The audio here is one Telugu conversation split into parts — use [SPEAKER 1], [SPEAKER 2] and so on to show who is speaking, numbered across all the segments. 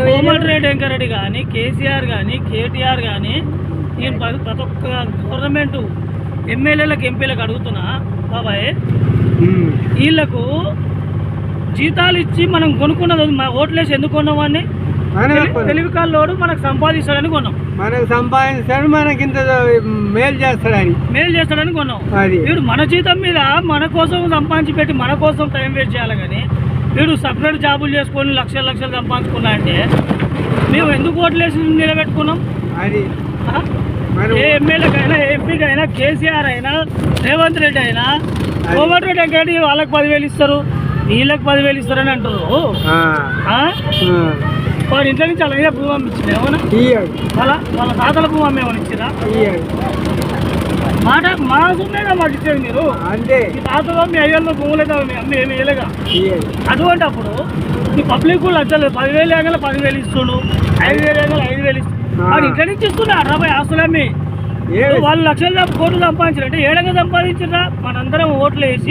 [SPEAKER 1] కోమటిరెడ్డి వెంకరెడ్డి కానీ, కేసీఆర్ కానీ, కేటీఆర్ కానీ, నేను ప్రతి ఒక్క గవర్నమెంట్ ఎమ్మెల్యేలకు ఎంపీలకు అడుగుతున్నా బాబాయ్, వీళ్ళకు జీతాలు ఇచ్చి మనం కొనుక్కున్నది ఓట్లేసి ఎందుకు కొన్నామని తెలివి కాళ్ళోడు మనకు సంపాదిస్తాడని కొన్నాం,
[SPEAKER 2] మనకు సంపాదిస్తాడు, మనకి ఇంత మేలు చేస్తాడని
[SPEAKER 1] కొన్నాం. వీడు మన జీతం మీద మన కోసం సంపాదించి పెట్టి మన కోసం టైం వేస్ట్ చేయాలి. కానీ వీడు సపరేట్ జాబులు చేసుకొని లక్షలు లక్షలు సంపాదించుకున్నా అంటే మేము ఎందుకు ఓట్లేసి నిలబెట్టుకున్నాం?
[SPEAKER 2] అది
[SPEAKER 1] ఏ ఎమ్మెల్యేకైనా, ఎంపీకైనా, కేసీఆర్ అయినా, రేవంత్ రెడ్డి అయినా, కోమటిరెడ్డి వెంకరెడ్డి వాళ్ళకి 10,000 ఇస్తారు, వీళ్ళకి 10,000 ఇస్తారని అంటారు. వాడు ఇంట్లో నుంచి అలాగే భూమి అమ్మించింది ఏమన్నా? వాళ్ళ తాతల భూమి అమ్మేమని ఇచ్చిరా? మాట మా సొమ్మేగా మాకు ఇచ్చేది మీరు. ఈ తాతలో మీ అయ్యల్లో భూములు అయితే అమ్మి ఏమి వేయలేగా. అటువంటి అప్పుడు ఈ పబ్లిక్ కూడా వచ్చలేదు. 10,000 ఏగల 10,000 ఇస్తుండు, 5,000 ఏగల 5,000 ఇస్తుండు. వాడు ఇంట్లో నుంచి ఇస్తున్నారు 60 ఆస్తులమ్మి. వాళ్ళు లక్షల కోట్లు సంపాదించారంటే ఏడంగా సంపాదించారా? మనందరం ఓట్లు వేసి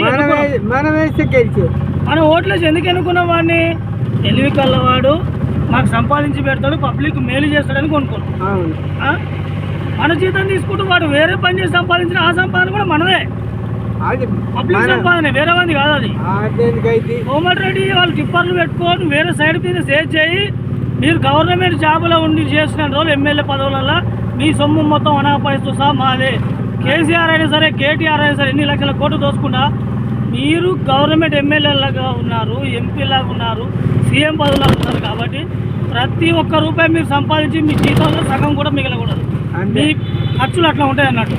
[SPEAKER 1] మనం ఓట్లు వేసి ఎందుకు ఎన్నుకున్నాం వాడిని? తెలివి కల్లవాడు, మాకు సంపాదించి పెడతాడు, పబ్లిక్ మేలు చేస్తాడని కొనుక్కున్నాం. మన జీతం తీసుకుంటూ వాడు వేరే పని చేసి సంపాదించిన ఆ సంపాదన కూడా మనదే, పబ్లిక్ సంపాదన, వేరే మంది కాదు అది. కోమటిరెడ్డి వాళ్ళు టిప్పర్లు పెట్టుకొని వేరే సైడ్ మీద సేవ్ చేయి. మీరు గవర్నమెంట్ జాబులో ఉండి చేసిన రోజులు ఎమ్మెల్యే పదవులలో మీ సొమ్ము మొత్తం అనాపరిస్తూ సహా మాదే. కేసీఆర్ అయినా సరే, కేటీఆర్ అయినా సరే ఎన్ని లక్షల కోట్లు దోసుకున్నా మీరు గవర్నమెంట్ ఎమ్మెల్యేలాగా ఉన్నారు, ఎంపీలాగా ఉన్నారు, సీఎం పదవులాగా ఉన్నారు. కాబట్టి ప్రతి ఒక్క రూపాయి మీరు సంపాదించి మీ జీతంలో సగం కూడా మిగలకూడదు. మీ ఖర్చులు అట్లా ఉంటాయి అన్నట్టు.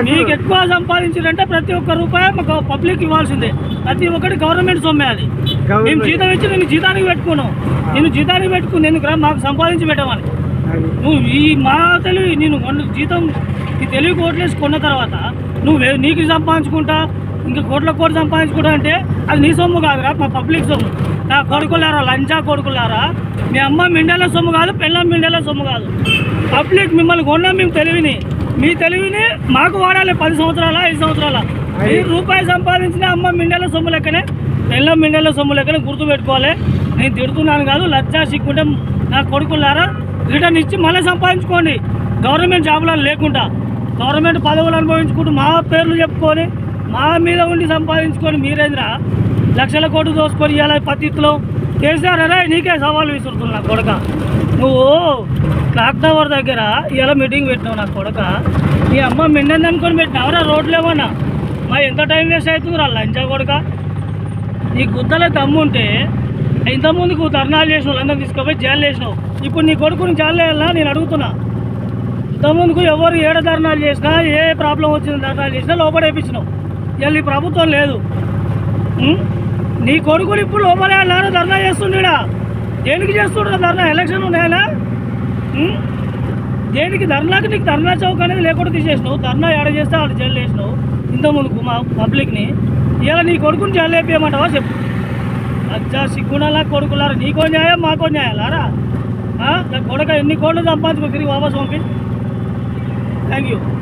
[SPEAKER 1] మీకు ఎక్కువ సంపాదించారంటే ప్రతి ఒక్క రూపాయి మాకు పబ్లిక్ ఇవ్వాల్సిందే. ప్రతి ఒక్కటి గవర్నమెంట్ సొమ్మే. అది మేము జీతం ఇచ్చి నేను జీతానికి పెట్టుకున్నావు, నేను జీతానికి పెట్టుకుని ఎందుకు మాకు సంపాదించి పెట్టమని. నువ్వు ఈ మా తెలివి నేను జీతం ఈ తెలివి కోట్లేసి కొన్న తర్వాత నువ్వు నీకు సంపాదించుకుంటా, ఇంకా కోట్లు సంపాదించుకుంటా అంటే అది నీ సొమ్ము కాదురా, మా పబ్లిక్ సొమ్ము. నా కొడుకులారా, లంచా కొడుకులారా, మీ అమ్మ మిండేల సొమ్ము కాదు, పిల్లల మిండేల సొమ్ము కాదు. పబ్లిక్ మిమ్మల్ని కొన్నా మేము తెలివిని, మీ తెలివిని మాకు వాడాలి. 10 సంవత్సరాల 5 సంవత్సరాల మీరు రూపాయి సంపాదించిన అమ్మ మిండేల సొమ్ము లెక్కనే, పిల్లల మిండేల సొమ్ము లెక్కనే గుర్తుపెట్టుకోవాలి. నేను తిడుతున్నాను కాదు, లచ్చా సిక్కుంటే నా కొడుకులారా రిటర్న్ ఇచ్చి మళ్ళీ సంపాదించుకోండి. గవర్నమెంట్ జాబులను లేకుండా గవర్నమెంట్ పదవులు అనుభవించుకుంటూ మా పేర్లు చెప్పుకొని మా మీద ఉండి సంపాదించుకొని మీరేంద్రా లక్షల కోట్లు దోసుకొని ఇలా పత్తిలో కేసీఆర్ అరే నీకే సవాళ్ళు విసురుతున్నా కొడక. నువ్వు క్లాక్ టవర్ దగ్గర ఇలా మీటింగ్ పెట్టినావు నా కొడక. నీ అమ్మ మిండింది అనుకొని పెట్టినావురా రోడ్లు ఏమన్నా? మా ఎంత టైం వేస్ట్ అవుతుందిరా లంచా కొడక. నీ గుద్దలే దమ్ముంటే ఇంతకుముందుకు ధర్నాలు చేసిన వాళ్ళందరూ తీసుకుపోయి జైలు వేసినావు. ఇప్పుడు నీ కొడుకుని జైలు వేయాలన్నా నేను అడుగుతున్నా. ఇంతకుముందుకు ఎవరు ఏడ ధర్నాలు చేసినా, ఏ ప్రాబ్లం వచ్చిన ధర్నాలు చేసినా లోపడేపించినావు. ఇలా ఈ ప్రభుత్వం లేదు. నీ కొడుకుని ఇప్పుడు లోపలేయాలన్నా ధర్నా చేస్తుండేడా? దేనికి చేస్తుండ్రా ధర్నా? ఎలక్షన్ ఉన్నాయనా? దేనికి ధర్నాకి? నీకు ధర్నా చౌక్ అనేది లేకుండా తీసేసినావు. ధర్నా ఏడ చేస్తే ఆడ జైలు వేసినావు ఇంతకుముందుకు మా పబ్లిక్ని. ఇలా నీ కొడుకుని జైలు వేపేయమంటావా చెప్పు? అచ్చా సిగ్గునాలా కొడుకులారా, నీకో న్యాయం మాకో న్యాయాలారా? నా కొడుక ఎన్ని కోట్లు సంపాదించుకో తిరిగి వాపస్ పంపి. Thank you.